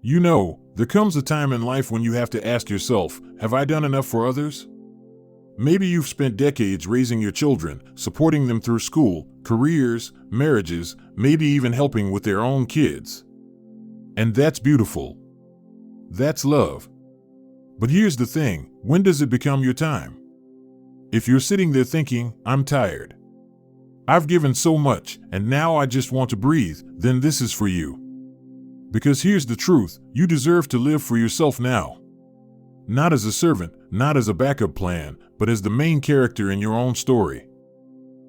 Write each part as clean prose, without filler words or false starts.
There comes a time in life when you have to ask yourself, have I done enough for others? Maybe you've spent decades raising your children, supporting them through school, careers, marriages, maybe even helping with their own kids. And that's beautiful. That's love. But here's the thing, when does it become your time? If you're sitting there thinking, I'm tired, I've given so much, and now I just want to breathe, then this is for you. Because here's the truth, you deserve to live for yourself now. Not as a servant, not as a backup plan, but as the main character in your own story.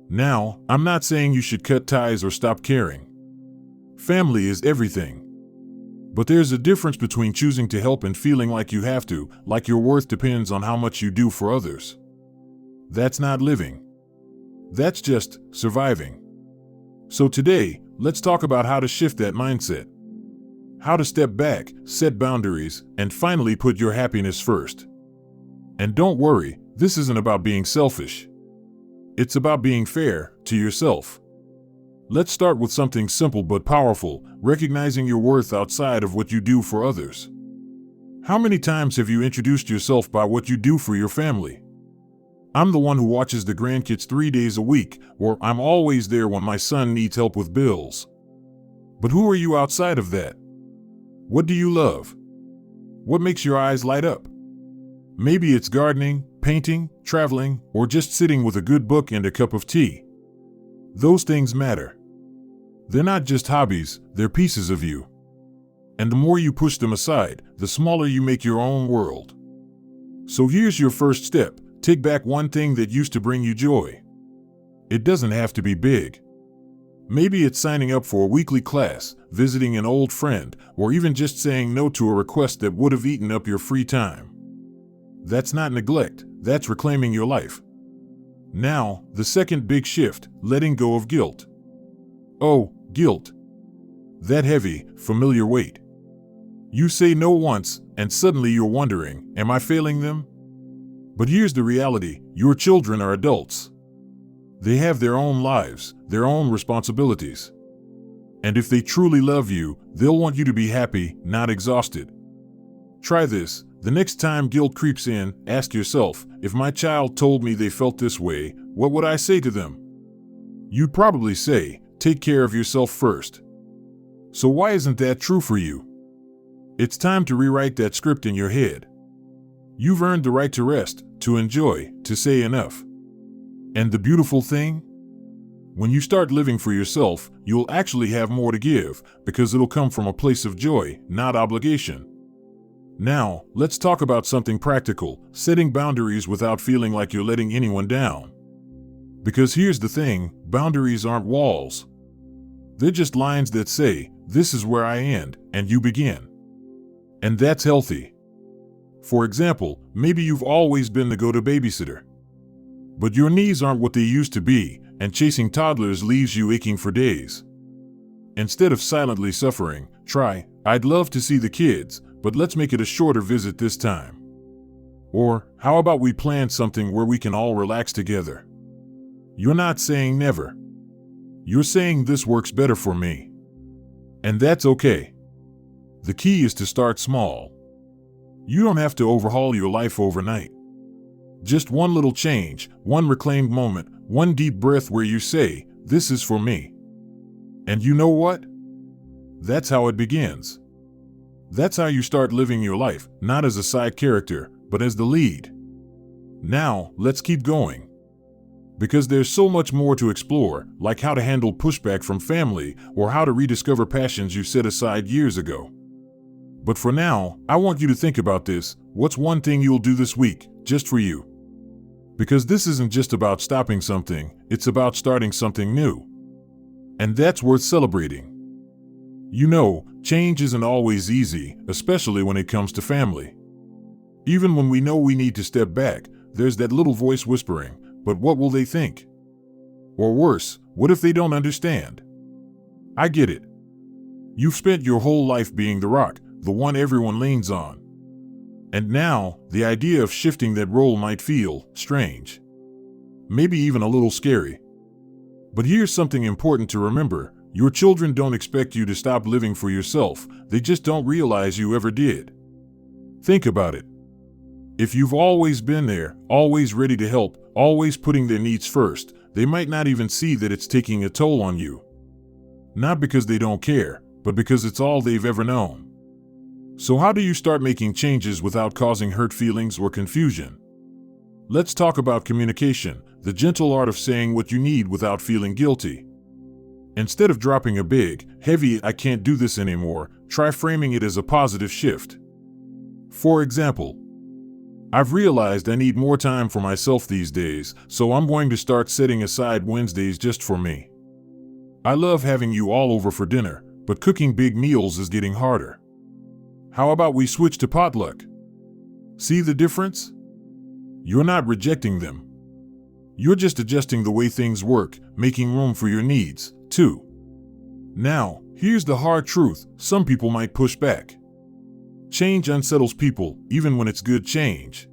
Now, I'm not saying you should cut ties or stop caring. Family is everything. But there's a difference between choosing to help and feeling like you have to, like your worth depends on how much you do for others. That's not living. That's just surviving. So today, let's talk about how to shift that mindset. How to step back, set boundaries, and finally put your happiness first. And don't worry, this isn't about being selfish. It's about being fair to yourself. Let's start with something simple but powerful, recognizing your worth outside of what you do for others. How many times have you introduced yourself by what you do for your family? I'm the one who watches the grandkids 3 days a week, or I'm always there when my son needs help with bills. But who are you outside of that? What do you love? What makes your eyes light up? Maybe it's gardening, painting, traveling, or just sitting with a good book and a cup of tea. Those things matter. They're not just hobbies, they're pieces of you. And the more you push them aside, the smaller you make your own world. So here's your first step. Take back one thing that used to bring you joy. It doesn't have to be big. Maybe it's signing up for a weekly class, visiting an old friend, or even just saying no to a request that would have eaten up your free time. That's not neglect, that's reclaiming your life. Now, the second big shift, letting go of guilt. Oh, guilt. That heavy, familiar weight. You say no once, and suddenly you're wondering, am I failing them? But here's the reality, your children are adults. They have their own lives, their own responsibilities. And if they truly love you, they'll want you to be happy, not exhausted. Try this. The next time guilt creeps in, ask yourself, if my child told me they felt this way, what would I say to them? You'd probably say, take care of yourself first. So why isn't that true for you? It's time to rewrite that script in your head. You've earned the right to rest, to enjoy, to say enough. And the beautiful thing? When you start living for yourself, you'll actually have more to give, because it'll come from a place of joy, not obligation. Now, let's talk about something practical, setting boundaries without feeling like you're letting anyone down. Because here's the thing, boundaries aren't walls. They're just lines that say, this is where I end, and you begin. And that's healthy. For example, maybe you've always been the go-to babysitter. But your knees aren't what they used to be, and chasing toddlers leaves you aching for days. Instead of silently suffering, try, I'd love to see the kids, but let's make it a shorter visit this time. Or, how about we plan something where we can all relax together? You're not saying never. You're saying this works better for me. And that's okay. The key is to start small. You don't have to overhaul your life overnight. Just one little change, one reclaimed moment, one deep breath where you say, this is for me. And you know what? That's how it begins. That's how you start living your life, not as a side character, but as the lead. Now, let's keep going. Because there's so much more to explore, like how to handle pushback from family, or how to rediscover passions you set aside years ago. But for now, I want you to think about this. What's one thing you'll do this week, just for you? Because this isn't just about stopping something, it's about starting something new. And that's worth celebrating. You know, change isn't always easy, especially when it comes to family. Even when we know we need to step back, there's that little voice whispering, but what will they think? Or worse, what if they don't understand? I get it. You've spent your whole life being the rock, the one everyone leans on. And now, the idea of shifting that role might feel strange. Maybe even a little scary. But here's something important to remember. Your children don't expect you to stop living for yourself, they just don't realize you ever did. Think about it. If you've always been there, always ready to help, always putting their needs first, they might not even see that it's taking a toll on you. Not because they don't care, but because it's all they've ever known. So how do you start making changes without causing hurt feelings or confusion? Let's talk about communication, the gentle art of saying what you need without feeling guilty. Instead of dropping a big, heavy "I can't do this anymore," try framing it as a positive shift. For example, "I've realized I need more time for myself these days, so I'm going to start setting aside Wednesdays just for me. I love having you all over for dinner, but cooking big meals is getting harder. How about we switch to potluck?" See the difference? You're not rejecting them. You're just adjusting the way things work, making room for your needs, too. Now, here's the hard truth: some people might push back. Change unsettles people, even when it's good change.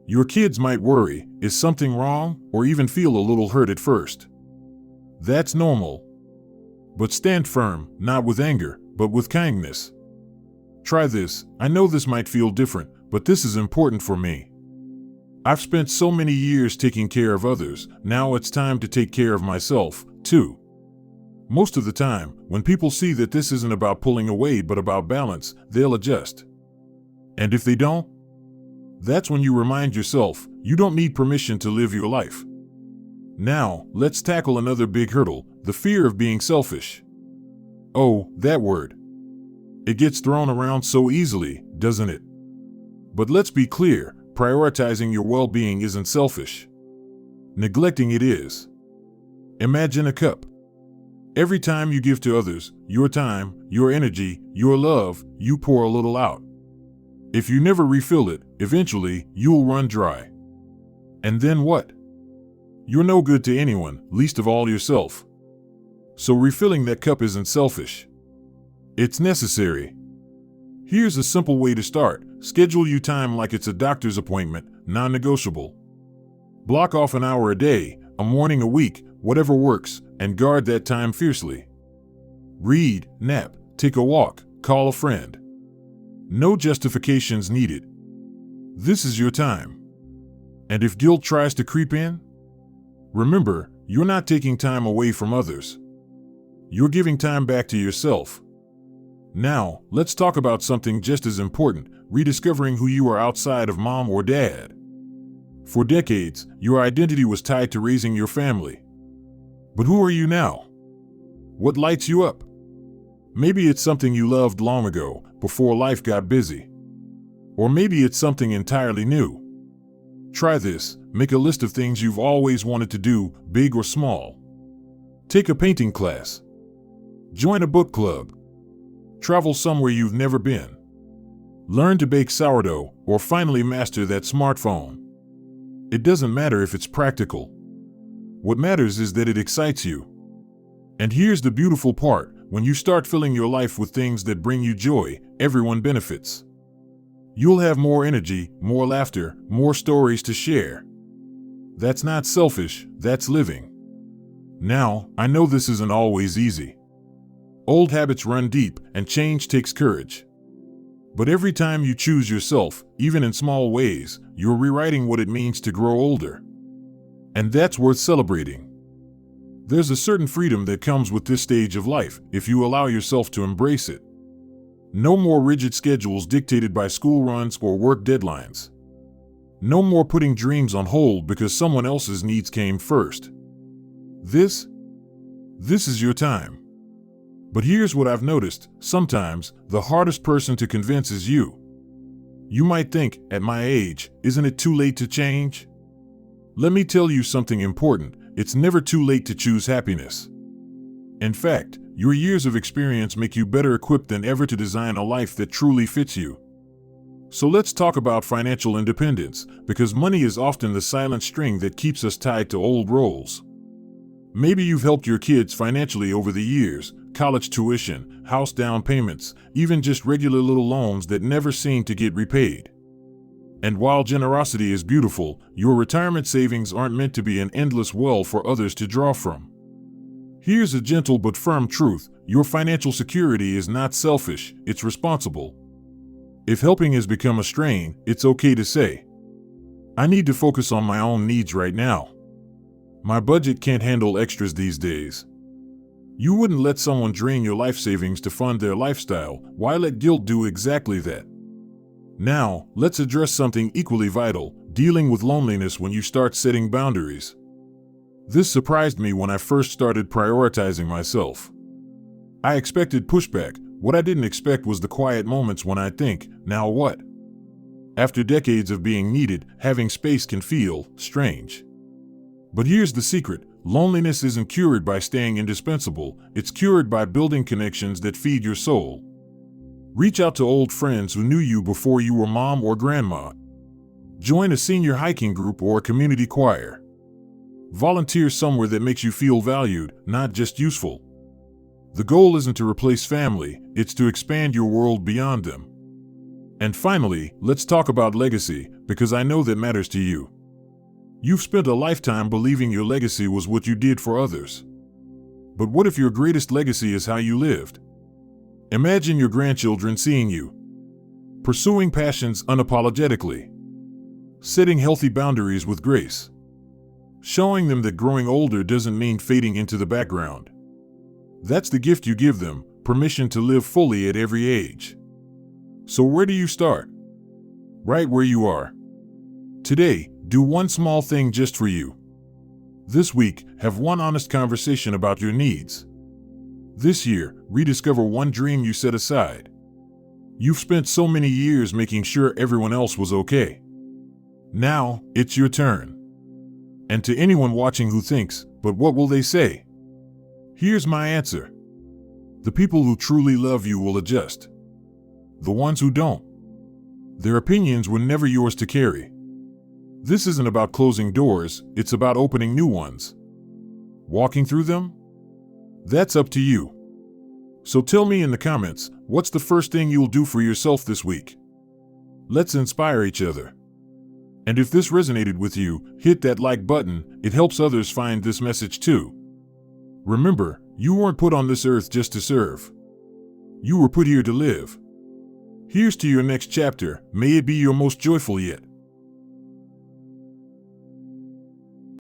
Your kids might worry, "Is something wrong?" or even feel a little hurt at first. That's normal. But stand firm, not with anger, but with kindness. Try this: "I know this might feel different, but this is important for me. I've spent so many years taking care of others, now it's time to take care of myself, too." Most of the time, when people see that this isn't about pulling away but about balance, they'll adjust. And if they don't, that's when you remind yourself, you don't need permission to live your life. Now, let's tackle another big hurdle: the fear of being selfish. Oh, that word. It gets thrown around so easily, doesn't it? But let's be clear, prioritizing your well-being isn't selfish. Neglecting it is. Imagine a cup. Every time you give to others, your time, your energy, your love, you pour a little out. If you never refill it, eventually, you'll run dry. And then what? You're no good to anyone, least of all yourself. So refilling that cup isn't selfish. It's necessary. Here's a simple way to start: schedule your time like it's a doctor's appointment, non-negotiable. Block off an hour a day, a morning a week, whatever works, and guard that time fiercely. Read, nap, take a walk, call a friend. No justifications needed. This is your time. And if guilt tries to creep in, remember, you're not taking time away from others. You're giving time back to yourself. Now, let's talk about something just as important: rediscovering who you are outside of mom or dad. For decades, your identity was tied to raising your family. But who are you now? What lights you up? Maybe it's something you loved long ago, before life got busy. Or maybe it's something entirely new. Try this: make a list of things you've always wanted to do, big or small. Take a painting class. Join a book club. Travel somewhere you've never been. Learn to bake sourdough, or finally master that smartphone. It doesn't matter if it's practical. What matters is that it excites you. And here's the beautiful part: when you start filling your life with things that bring you joy, everyone benefits. You'll have more energy, more laughter, more stories to share. That's not selfish, that's living. Now, I know this isn't always easy. Old habits run deep, and change takes courage. But every time you choose yourself, even in small ways, you're rewriting what it means to grow older. And that's worth celebrating. There's a certain freedom that comes with this stage of life, if you allow yourself to embrace it. No more rigid schedules dictated by school runs or work deadlines. No more putting dreams on hold because someone else's needs came first. This is your time. But here's what I've noticed: sometimes, the hardest person to convince is you. You might think, at my age, isn't it too late to change? Let me tell you something important: it's never too late to choose happiness. In fact, your years of experience make you better equipped than ever to design a life that truly fits you. So let's talk about financial independence, because money is often the silent string that keeps us tied to old roles. Maybe you've helped your kids financially over the years: college tuition, house down payments, even just regular little loans that never seem to get repaid. And while generosity is beautiful, your retirement savings aren't meant to be an endless well for others to draw from. Here's a gentle but firm truth: your financial security is not selfish, it's responsible. If helping has become a strain, it's okay to say, I need to focus on my own needs right now. My budget can't handle extras these days. You wouldn't let someone drain your life savings to fund their lifestyle. Why let guilt do exactly that? Now, let's address something equally vital: dealing with loneliness when you start setting boundaries. This surprised me when I first started prioritizing myself. I expected pushback. What I didn't expect was the quiet moments when I think, now what? After decades of being needed, having space can feel strange. But here's the secret: loneliness isn't cured by staying indispensable, it's cured by building connections that feed your soul. Reach out to old friends who knew you before you were mom or grandma. Join a senior hiking group or a community choir. Volunteer somewhere that makes you feel valued, not just useful. The goal isn't to replace family, it's to expand your world beyond them. And finally, let's talk about legacy, because I know that matters to you. You've spent a lifetime believing your legacy was what you did for others. But what if your greatest legacy is how you lived? Imagine your grandchildren seeing you pursuing passions unapologetically, setting healthy boundaries with grace, showing them that growing older doesn't mean fading into the background. That's the gift you give them: permission to live fully at every age. So where do you start? Right where you are. Today, do one small thing just for you. This week, have one honest conversation about your needs. This year, rediscover one dream you set aside. You've spent so many years making sure everyone else was okay. Now, it's your turn. And to anyone watching who thinks, but what will they say? Here's my answer. The people who truly love you will adjust. The ones who don't, their opinions were never yours to carry. This isn't about closing doors, it's about opening new ones. Walking through them? That's up to you. So tell me in the comments, what's the first thing you'll do for yourself this week? Let's inspire each other. And if this resonated with you, hit that like button, it helps others find this message too. Remember, you weren't put on this earth just to serve. You were put here to live. Here's to your next chapter, may it be your most joyful yet.